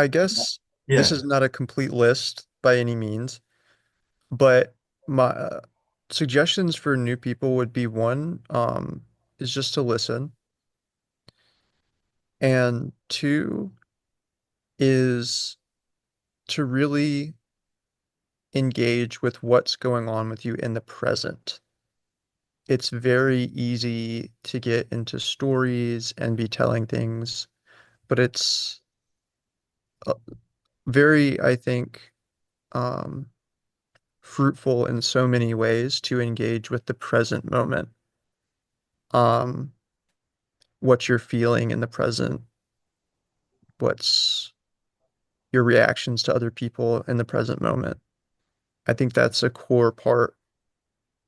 I guess this Yeah. is not a complete list by any means, but my suggestions for new people would be one, is just to listen, and two is to really engage with what's going on with you in the present. It's very easy to get into stories and be telling things, but it's uh, very, I think, um, fruitful in so many ways to engage with the present moment. Um, what you're feeling in the present, what's your reactions to other people in the present moment. I think that's a core part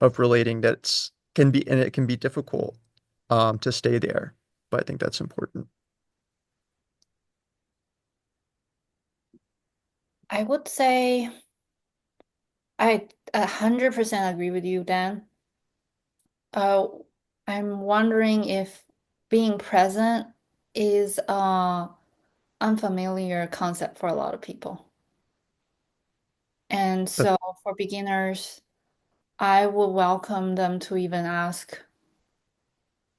of relating that's can be and it can be difficult to stay there, but I think that's important. I would say I 100% agree with you, Dan. Uh, I'm wondering if being present is a unfamiliar concept for a lot of people. And But so for beginners, I would welcome them to even ask,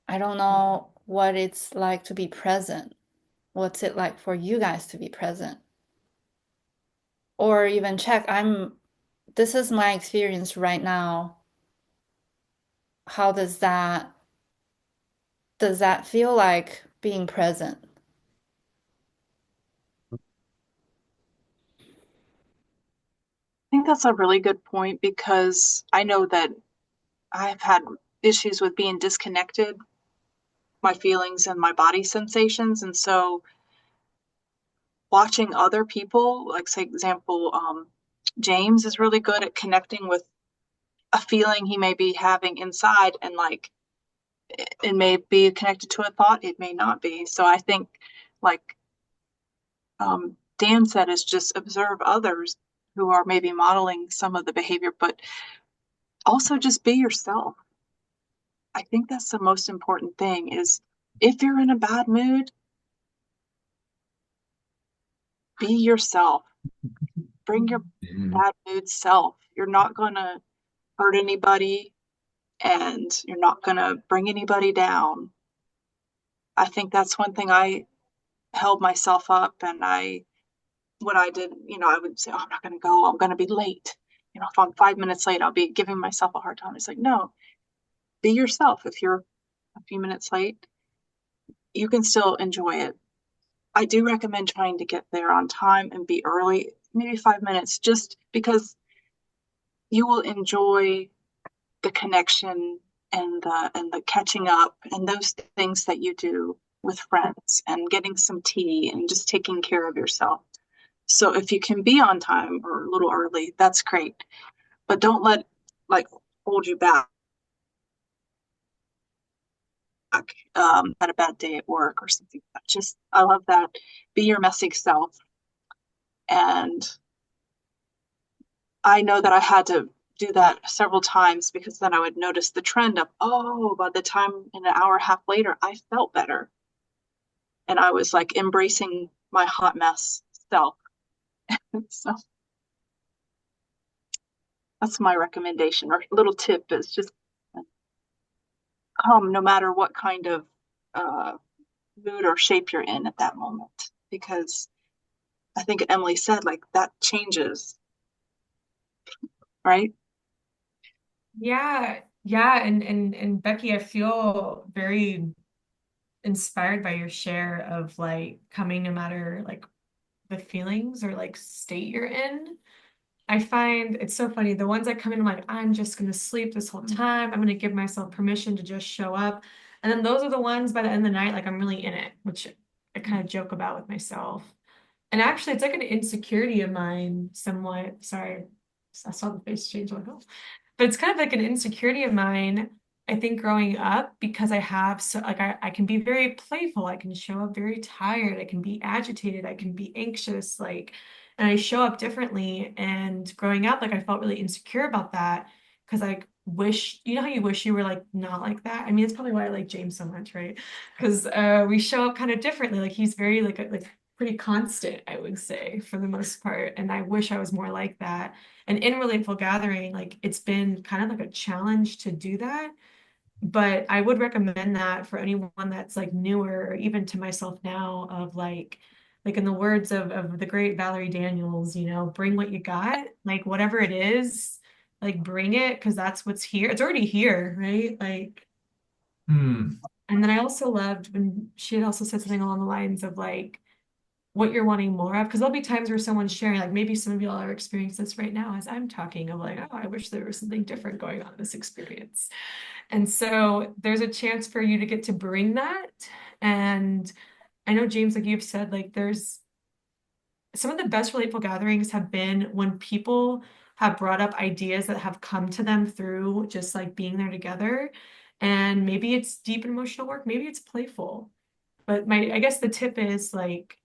I don't know what it's like to be present. What's it like for you guys to be present? Or even check, this is my experience right now. How does that feel like being present? I think that's a really good point because I know that I've had issues with being disconnected, my feelings and my body sensations. And so watching other people, like say example, James is really good at connecting with a feeling he may be having inside and like it may be connected to a thought, it may not be. So I think like Dan said is just observe others who are maybe modeling some of the behavior, but also just be yourself. I think that's the most important thing is if you're in a bad mood, be yourself. Bring your Mhm. bad mood self. You're not going to hurt anybody and you're not going to bring anybody down. I think that's one thing I held myself up and when I did, I would say, oh, I'm not going to go. I'm going to be late. If I'm 5 minutes late, I'll be giving myself a hard time. It's like, no, be yourself. If you're a few minutes late, you can still enjoy it. I do recommend trying to get there on time and be early, maybe 5 minutes, just because you will enjoy the connection and the catching up and those things that you do with friends and getting some tea and just taking care of yourself. So if you can be on time or a little early, that's great. But don't let like hold you back. Had a bad day at work or something. Just I love that. Be your messy self. And I know that I had to do that several times because then I would notice the trend of, oh, by the time in an hour and a half later, I felt better. And I was like embracing my hot mess self. So that's my recommendation or little tip is just come no matter what kind of uh, mood or shape you're in at that moment. Because I think Emily said, like, that changes, right? Yeah, yeah, and Becky, I feel very inspired by your share of like coming no matter like the feelings or like state you're in. I find it's so funny. The ones that come in, I'm like, I'm just gonna sleep this whole time. I'm gonna give myself permission to just show up. And then those are the ones by the end of the night, like I'm really in it, which I kind of joke about with myself. And actually, it's like an insecurity of mine, somewhat. Sorry, I saw the face change. I'm like, oh. But it's kind of like an insecurity of mine, I think, growing up, because I have so like I can be very playful, I can show up very tired, I can be agitated, I can be anxious, like, and I show up differently. And growing up, like I felt really insecure about that because I wish, you know how you wish you were like not like that? I mean, it's probably why I like James so much, right? Because we show up kind of differently. Like he's very like pretty constant, I would say, for the most part. And I wish I was more like that. And in Relateful Gathering, like it's been kind of like a challenge to do that. But I would recommend that for anyone that's like newer, or even to myself now, of like in the words of the great Valerie Daniels, you know, bring what you got, like whatever it is, like bring it, because that's what's here. It's already here, right? Like, and then I also loved when she had also said something along the lines of like what you're wanting more of, because there'll be times where someone's sharing, like maybe some of y'all are experiencing this right now as I'm talking of like, oh, I wish there was something different going on in this experience. And so there's a chance for you to get to bring that. And I know, James, like you've said, like there's some of the best relatable gatherings have been when people have brought up ideas that have come to them through just like being there together. And maybe it's deep emotional work, maybe it's playful. But I guess the tip is like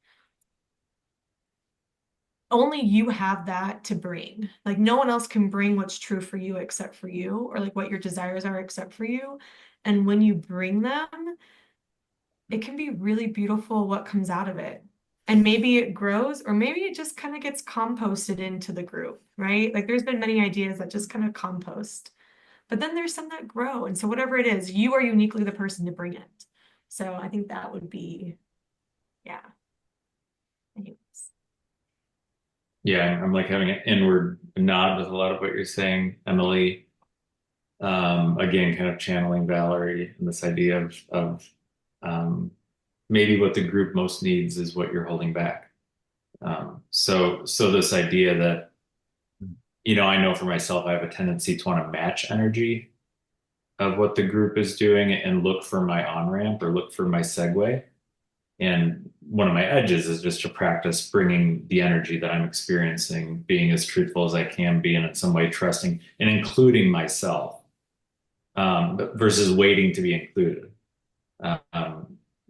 only you have that to bring. Like no one else can bring what's true for you except for you, or like what your desires are except for you. And when you bring them, it can be really beautiful what comes out of it. And maybe it grows, or maybe it just kind of gets composted into the group, right? Like there's been many ideas that just kind of compost, but then there's some that grow. And so whatever it is, you are uniquely the person to bring it. So I think that would be, yeah. Anyways. Yeah, I'm like having an inward nod with a lot of what you're saying, Emily. Again, kind of channeling Valerie and this idea of maybe what the group most needs is what you're holding back. So this idea that, I know for myself, I have a tendency to want to match energy of what the group is doing and look for my on-ramp or look for my segue. And one of my edges is just to practice bringing the energy that I'm experiencing, being as truthful as I can be, and in some way trusting and including myself, versus waiting to be included.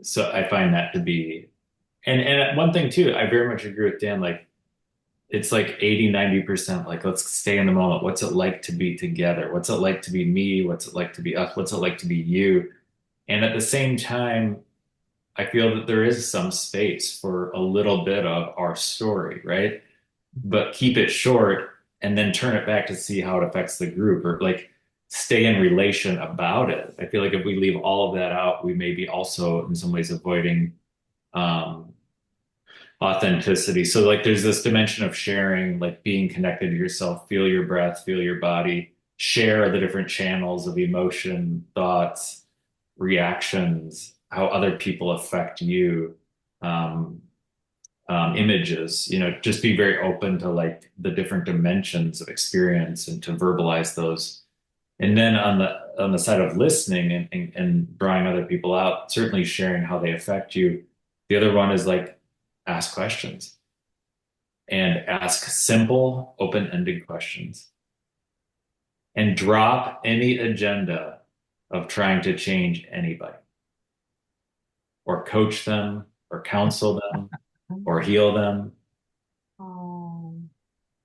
So I find that to be, and one thing too, I very much agree with Dan, like it's like 80, 90%, like let's stay in the moment. What's it like to be together? What's it like to be me? What's it like to be us? What's it like to be you? And at the same time, I feel that there is some space for a little bit of our story, right? But keep it short and then turn it back to see how it affects the group, or like stay in relation about it. I feel like if we leave all of that out, we may be also in some ways avoiding um, authenticity. So like there's this dimension of sharing, like being connected to yourself, feel your breath, feel your body, share the different channels of emotion, thoughts, reactions, how other people affect you, um, images, just be very open to like the different dimensions of experience and to verbalize those. And then on the side of listening and drawing other people out, certainly sharing how they affect you. The other one is like ask questions and ask simple, open-ended questions and drop any agenda of trying to change anybody or coach them or counsel them or heal them. Oh.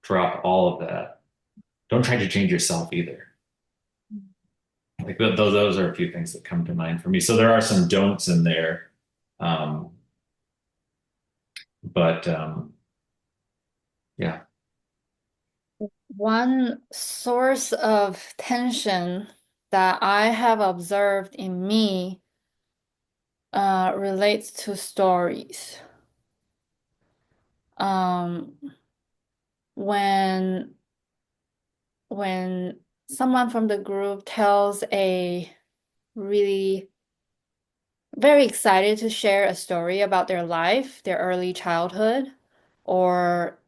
Drop all of that. Don't try to change yourself either. Like those are a few things that come to mind for me. So there are some don'ts in there. Um, but yeah. One source of tension that I have observed in me relates to stories. Um, when when someone from the group tells a really very excited to share a story about their life, their early childhood, or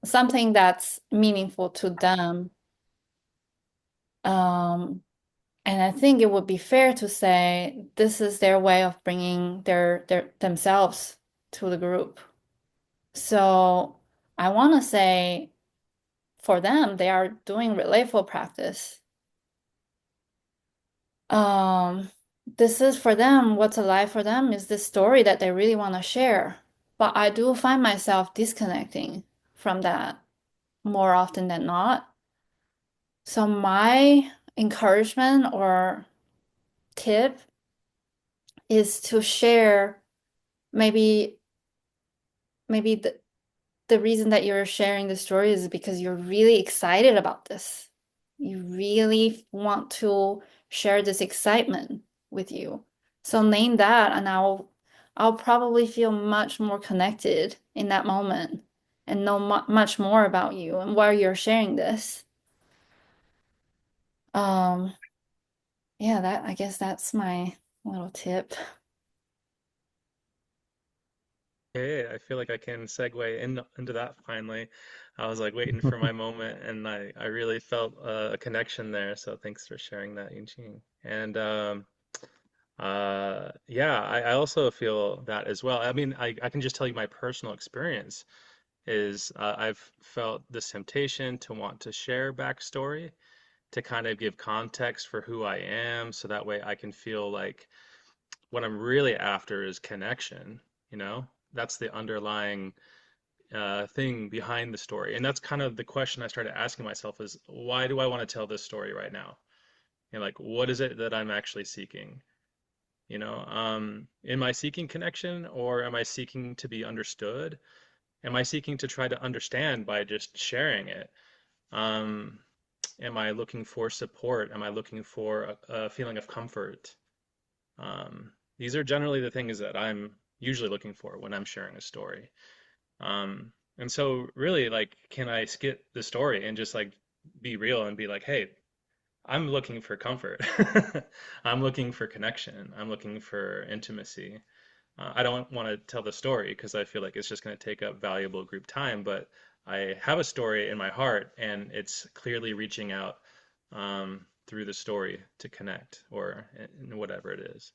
something that's meaningful to them. And I think it would be fair to say this is their way of bringing their themselves to the group. So I want to say for them, they are doing relateful practice. Um, this is for them, what's alive for them is this story that they really want to share. But I do find myself disconnecting from that more often than not. So my encouragement or tip is to share maybe maybe the reason that you're sharing the story is because you're really excited about this. You really want to share this excitement with you. So name that, and I'll probably feel much more connected in that moment and know much more about you and why you're sharing this. Um, yeah, that I guess that's my little tip. Okay, I feel like I can segue into that finally. I was like waiting for my moment, and I really felt a connection there. So thanks for sharing that, Yinqing. And yeah, I also feel that as well. I mean, I can just tell you my personal experience is I've felt this temptation to want to share backstory, to kind of give context for who I am, so that way I can feel like what I'm really after is connection, you know? That's the underlying thing behind the story. And that's kind of the question I started asking myself is why do I want to tell this story right now? You know, like what is it that I'm actually seeking? You know, am I seeking connection or am I seeking to be understood? Am I seeking to try to understand by just sharing it? Um, am I looking for support? Am I looking for a feeling of comfort? These are generally the things that I'm usually looking for when I'm sharing a story. And so really like, can I skip the story and just like be real and be like, hey, I'm looking for comfort. I'm looking for connection. I'm looking for intimacy. I don't want to tell the story because I feel like it's just going to take up valuable group time, but I have a story in my heart and it's clearly reaching out through the story to connect or whatever it is.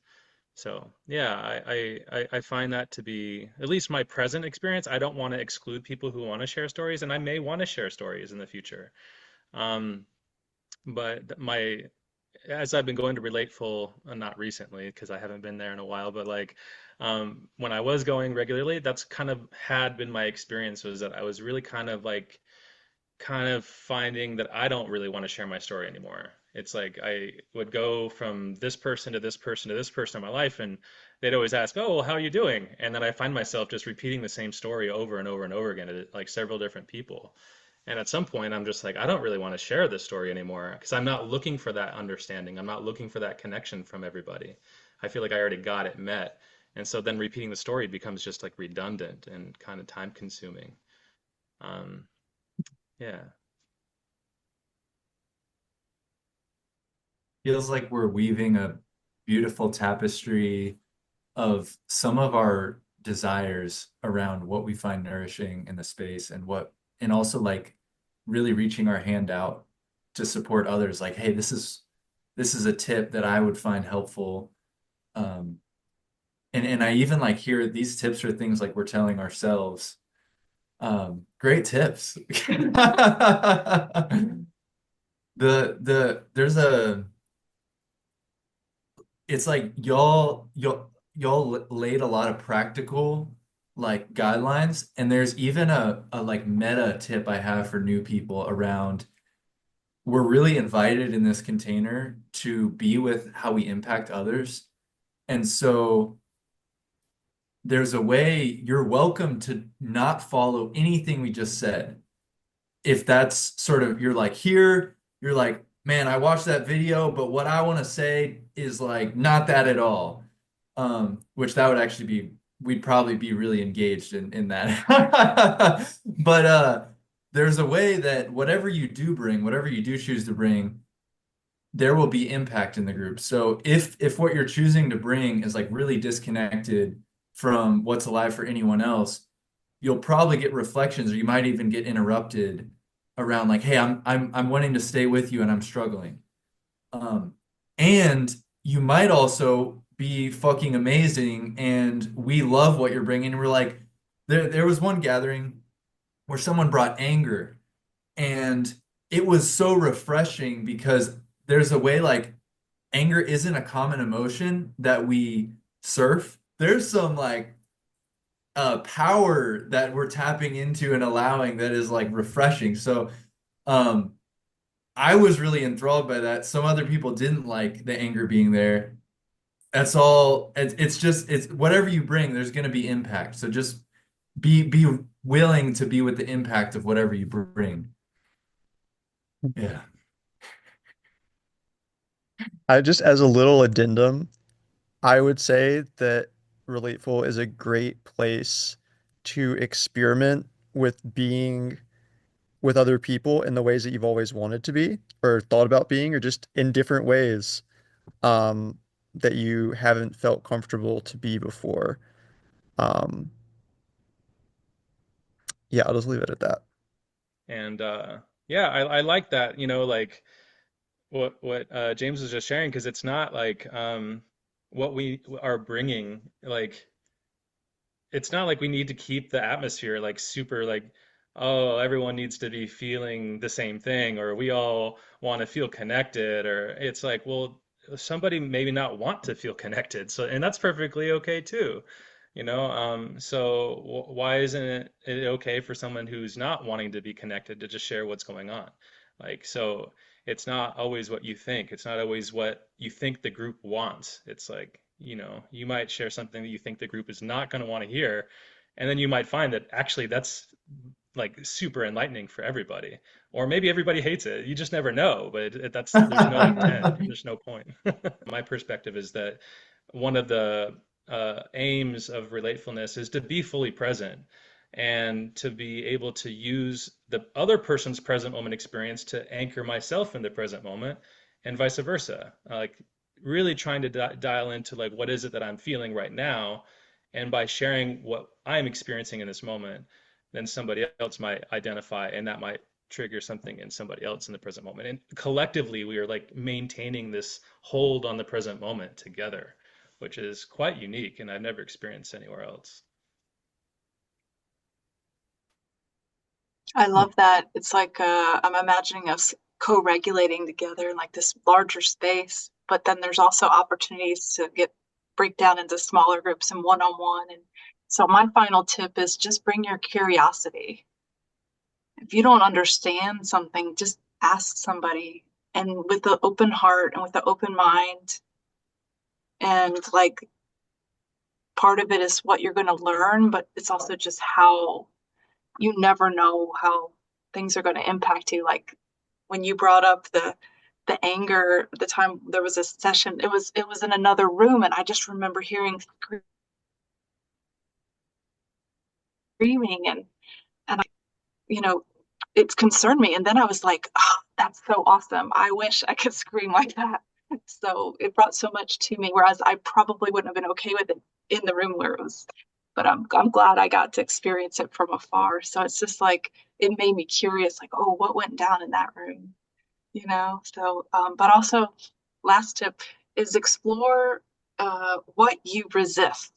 So yeah, I find that to be at least my present experience. I don't want to exclude people who want to share stories, and I may want to share stories in the future. Um, but my as I've been going to Relateful, not recently because I haven't been there in a while, but like when I was going regularly, that's kind of had been my experience was that I was really kind of finding that I don't really want to share my story anymore. It's like I would go from this person to this person to this person in my life, and they'd always ask, "Oh, well, how are you doing?" And then I find myself just repeating the same story over and over and over again to like several different people. And at some point, I'm just like, I don't really want to share this story anymore because I'm not looking for that understanding. I'm not looking for that connection from everybody. I feel like I already got it met. And so then repeating the story becomes just like redundant and kind of time consuming. Um, yeah. Feels like we're weaving a beautiful tapestry of some of our desires around what we find nourishing in the space and also like really reaching our hand out to support others. Like, hey, this is a tip that I would find helpful. Um, and I even like hear these tips are things like we're telling ourselves. Great tips. There's a it's like y'all laid a lot of practical like guidelines, and there's even a like meta tip I have for new people around we're really invited in this container to be with how we impact others. And so there's a way you're welcome to not follow anything we just said. If that's sort of you're like here, you're like, man, I watched that video, but what I want to say is like not that at all. Which that would actually be we'd probably be really engaged in that. But there's a way that whatever you do bring, whatever you do choose to bring, there will be impact in the group. So if what you're choosing to bring is like really disconnected from what's alive for anyone else, you'll probably get reflections or you might even get interrupted around like, hey, I'm wanting to stay with you and I'm struggling. Um, and you might also be fucking amazing and we love what you're bringing. And we're like, there was one gathering where someone brought anger and it was so refreshing because there's a way like anger isn't a common emotion that we surf. There's some like power that we're tapping into and allowing that is like refreshing. So um I was really enthralled by that. Some other people didn't like the anger being there. That's all. It's just it's whatever you bring, there's going to be impact. So just be willing to be with the impact of whatever you bring. Yeah. I just, as a little addendum, I would say that Relateful is a great place to experiment with being with other people in the ways that you've always wanted to be or thought about being, or just in different ways um, that you haven't felt comfortable to be before. Um, yeah, I'll just leave it at that. And yeah, I like that, like what James was just sharing, because it's not like what we are bringing, like it's not like we need to keep the atmosphere like super like, oh, everyone needs to be feeling the same thing, or we all want to feel connected, or it's like, well, somebody maybe not want to feel connected. So, and that's perfectly okay too. So why isn't it okay for someone who's not wanting to be connected to just share what's going on? Like, so it's not always what you think. It's not always what you think the group wants. It's like, you might share something that you think the group is not going to want to hear, and then you might find that actually that's like super enlightening for everybody. Or maybe everybody hates it. You just never know, but there's no intent, there's no point. My perspective is that one of the aims of relatefulness is to be fully present and to be able to use the other person's present moment experience to anchor myself in the present moment and vice versa. Like really trying to dial into like what is it that I'm feeling right now, and by sharing what I'm experiencing in this moment, then somebody else might identify, and that might trigger something in somebody else in the present moment. And collectively, we are like maintaining this hold on the present moment together, which is quite unique and I've never experienced anywhere else. I love that. It's like I'm imagining us co-regulating together in like this larger space, but then there's also opportunities to get break down into smaller groups and one-on-one. And so my final tip is just bring your curiosity. If you don't understand something, just ask somebody and with the open heart and with the open mind. And like part of it is what you're going to learn, but it's also just how you never know how things are going to impact you. Like when you brought up the anger, the time there was a session, it was in another room, and I just remember hearing screaming, and I, you know, it concerned me. And then I was like, oh, that's so awesome. I wish I could scream like that. So it brought so much to me, whereas I probably wouldn't have been okay with it in the room where it was. But I'm glad I got to experience it from afar. So it's just like it made me curious, like, oh, what went down in that room, you know? So, but also, last tip is explore what you resist.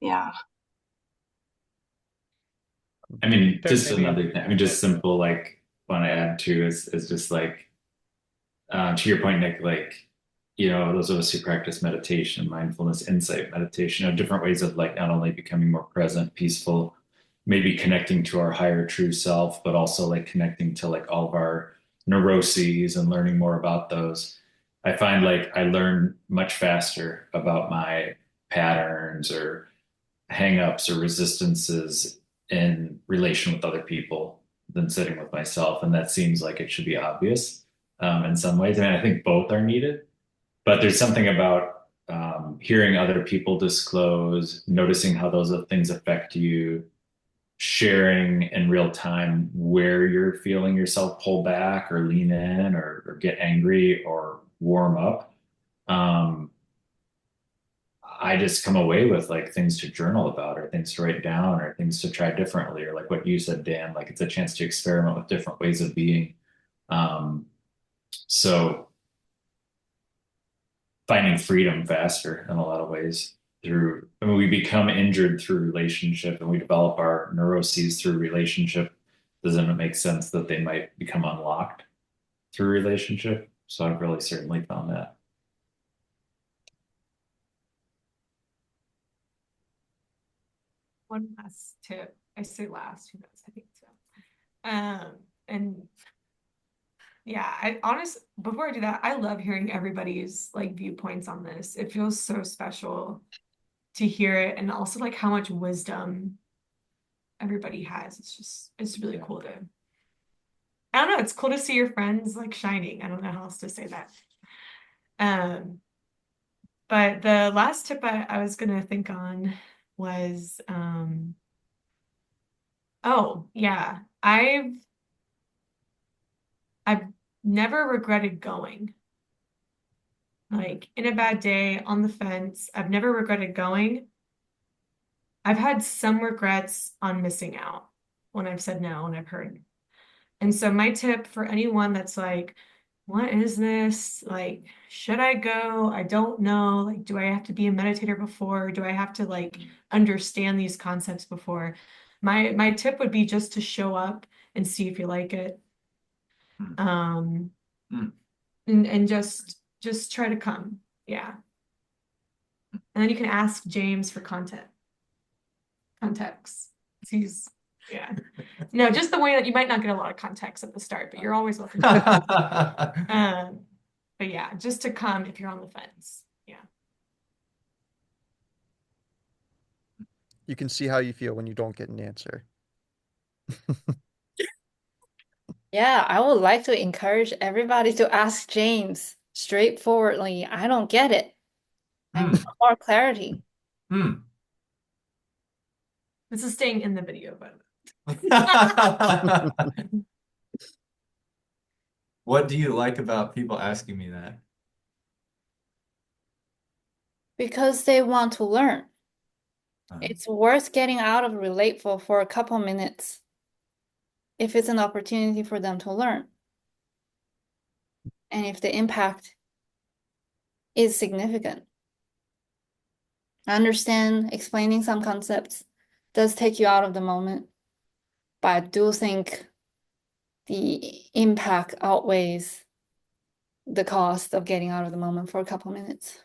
Yeah. I mean, just Maybe, another thing. I mean, just simple, like, want to add to is just like, to your point, Nick, like, those of us who practice meditation, mindfulness, insight meditation, different ways of like not only becoming more present, peaceful, maybe connecting to our higher true self, but also like connecting to like all of our neuroses and learning more about those. I find like I learn much faster about my patterns or hangups or resistances in relation with other people than sitting with myself. And that seems like it should be obvious in some ways. I mean, I think both are needed, but there's something about hearing other people disclose, noticing how those things affect you, sharing in real time where you're feeling yourself pull back or lean in or get angry or warm up. Um, I just come away with like things to journal about or things to write down or things to try differently, or like what you said, Dan, like it's a chance to experiment with different ways of being. Um, so finding freedom faster in a lot of ways through, I mean, we become injured through relationship and we develop our neuroses through relationship. Doesn't it make sense that they might become unlocked through relationship? So I've really certainly found that. One last tip. I say last, who knows? I think so. And Yeah, I honest before I do that, I love hearing everybody's like viewpoints on this. It feels so special to hear it and also like how much wisdom everybody has. It's really Yeah. cool to I don't know, it's cool to see your friends like shining. I don't know how else to say that. Um, but the last tip I was gonna think on was oh yeah, I've never regretted going. Like in a bad day on the fence, I've never regretted going. I've had some regrets on missing out when I've said no and I've heard. And so my tip for anyone that's like, what is this? Like, should I go? I don't know. Like, do I have to be a meditator before? Do I have to like understand these concepts before? My tip would be just to show up and see if you like it. Mm. Um, Mm. and just try to come. Yeah. And then you can ask James for context. He's yeah. No, just the way that you might not get a lot of context at the start, but you're always welcome to. Um, but yeah, just to come if you're on the fence. Yeah. You can see how you feel when you don't get an answer. Yeah, I would like to encourage everybody to ask James straightforwardly. I don't get it. I want Hmm. more clarity. Hmm. This is staying in the video, but What do you like about people asking me that? Because they want to learn. Uh, It's worth getting out of Relateful for a couple minutes if it's an opportunity for them to learn. And if the impact is significant. I understand explaining some concepts does take you out of the moment, but I do think the impact outweighs the cost of getting out of the moment for a couple minutes.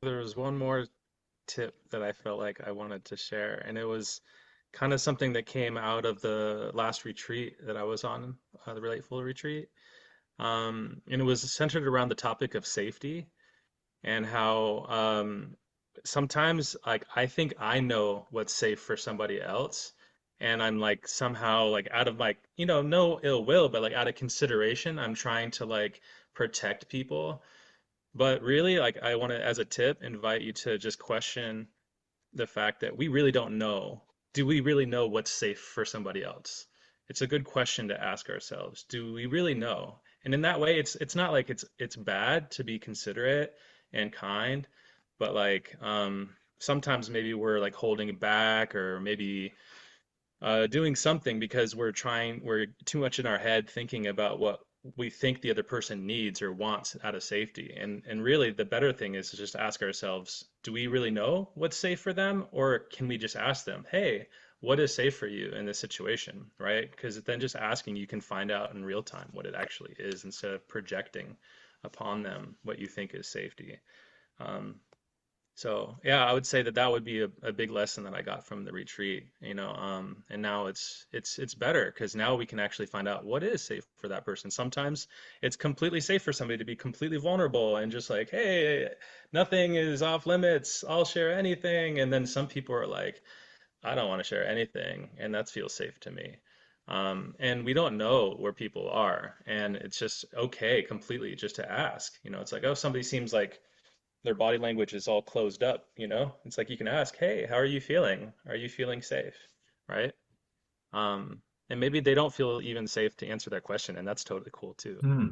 There was one more tip that I felt like I wanted to share, and it was kind of something that came out of the last retreat that I was on, the Relateful retreat. And it was centered around the topic of safety and how sometimes like I think I know what's safe for somebody else. And I'm like somehow like out of like, no ill will, but like out of consideration, I'm trying to like protect people. But really, like I want to, as a tip, invite you to just question the fact that we really don't know. Do we really know what's safe for somebody else? It's a good question to ask ourselves. Do we really know? And in that way, it's not like it's bad to be considerate and kind, but like sometimes maybe we're like holding back or maybe doing something because we're too much in our head thinking about what we think the other person needs or wants out of safety. And really, the better thing is to just ask ourselves, do we really know what's safe for them? Or can we just ask them, hey, what is safe for you in this situation, right? Because then just asking, you can find out in real time what it actually is instead of projecting upon them what you think is safety. Um, so yeah, I would say that that would be a big lesson that I got from the retreat, and now it's better because now we can actually find out what is safe for that person. Sometimes it's completely safe for somebody to be completely vulnerable and just like, hey, nothing is off limits. I'll share anything. And then some people are like, I don't want to share anything, and that feels safe to me. And we don't know where people are, and it's just okay completely just to ask. It's like, oh, somebody seems like their body language is all closed up. It's like you can ask, hey, how are you feeling? Are you feeling safe? Right? Um, and maybe they don't feel even safe to answer that question, and that's totally cool too. hmm.